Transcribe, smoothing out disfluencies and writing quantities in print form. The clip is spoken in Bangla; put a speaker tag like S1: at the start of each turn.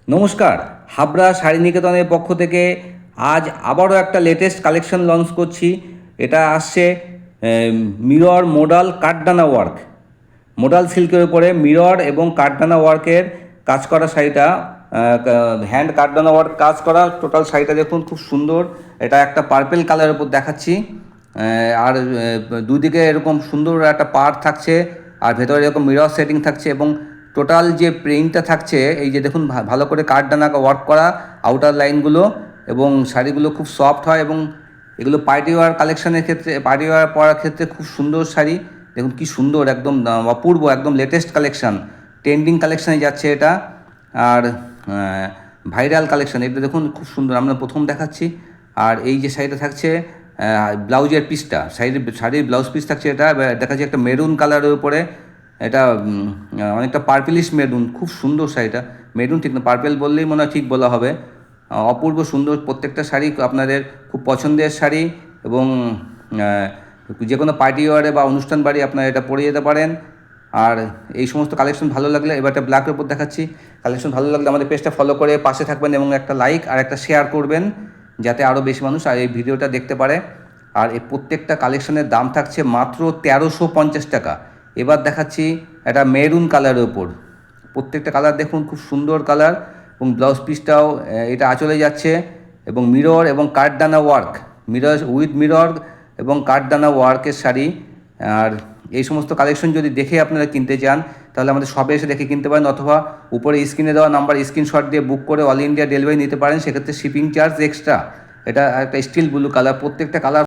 S1: নমস্কার। হাবড়া শাড়ি নিকেতনের পক্ষ থেকে আজ আবারও একটা লেটেস্ট কালেকশন লঞ্চ করছি। এটা আসছে মিরর মোডাল কাঠদানা ওয়ার্ক, মোডাল সিল্কের উপরে মিরর এবং কাঠদানা ওয়ার্কের কাজ করা শাড়িটা, হ্যান্ড কাঠদানা ওয়ার্ক কাজ করা টোটাল শাড়িটা দেখুন, খুব সুন্দর। এটা একটা পার্পেল কালারের উপর দেখাচ্ছি, আর দুদিকে এরকম সুন্দর একটা পাড় থাকছে, আর ভেতরে এরকম মিরর সেটিং থাকছে, এবং টোটাল যে প্রিন্টটা থাকছে, এই যে দেখুন ভালো করে কাঠদানা ওয়ার্ক করা আউটার লাইনগুলো, এবং শাড়িগুলো খুব সফট হয়, এবং এগুলো পার্টি ওয়ার কালেকশনের ক্ষেত্রে, পার্টি ওয়ার পরার ক্ষেত্রে খুব সুন্দর শাড়ি। দেখুন কি সুন্দর, একদম অপূর্ব, একদম লেটেস্ট কালেকশান, ট্রেন্ডিং কালেকশানে যাচ্ছে এটা। আর ভাইরাল কালেকশান, এটা দেখুন খুব সুন্দর, আমরা প্রথম দেখাচ্ছি। আর এই যে শাড়িটা থাকছে, ব্লাউজের পিসটা, শাড়ির ব্লাউজ পিস থাকছে, এটা দেখাচ্ছি একটা মেরুন কালারের উপরে। এটা অনেকটা পার্পেলিশ মেরুন, খুব সুন্দর শাড়িটা। মেরুন ঠিক না, পার্পেল বললেই মনে হয় ঠিক বলা হবে। অপূর্ব সুন্দর প্রত্যেকটা শাড়ি, আপনাদের খুব পছন্দের শাড়ি, এবং যে কোনো পার্টি ওয়ারে বা অনুষ্ঠান বাড়ি আপনারা এটা পরে যেতে পারেন। আর এই সমস্ত কালেকশন ভালো লাগলে, এবার একটা ব্ল্যাকের উপর দেখাচ্ছি, কালেকশন ভালো লাগলে আমাদের পেজটা ফলো করে পাশে থাকবেন, এবং একটা লাইক আর একটা শেয়ার করবেন, যাতে আরও বেশি মানুষ আর এই ভিডিওটা দেখতে পারে। আর এই প্রত্যেকটা কালেকশনের দাম থাকছে মাত্র 1350 টাকা। এবার দেখাচ্ছি একটা মেরুন কালারের ওপর, প্রত্যেকটা কালার দেখুন খুব সুন্দর কালার, এবং ব্লাউজ পিসটাও এটা আঁচলে যাচ্ছে, এবং মিরর এবং কাঠদানা ওয়ার্ক, মিরর উইথ মিরর এবং কাঠদানা ওয়ার্কের শাড়ি। আর এই সমস্ত কালেকশন যদি দেখে আপনারা কিনতে চান, তাহলে আমাদের শপে এসে দেখে কিনতে পারেন, অথবা উপরে স্ক্রিনে দেওয়া নাম্বার স্ক্রিনশট দিয়ে বুক করে অল ইন্ডিয়া ডেলিভারি নিতে পারেন, সেক্ষেত্রে শিপিং চার্জ এক্সট্রা। এটা একটা স্টিল ব্লু কালার, প্রত্যেকটা কালার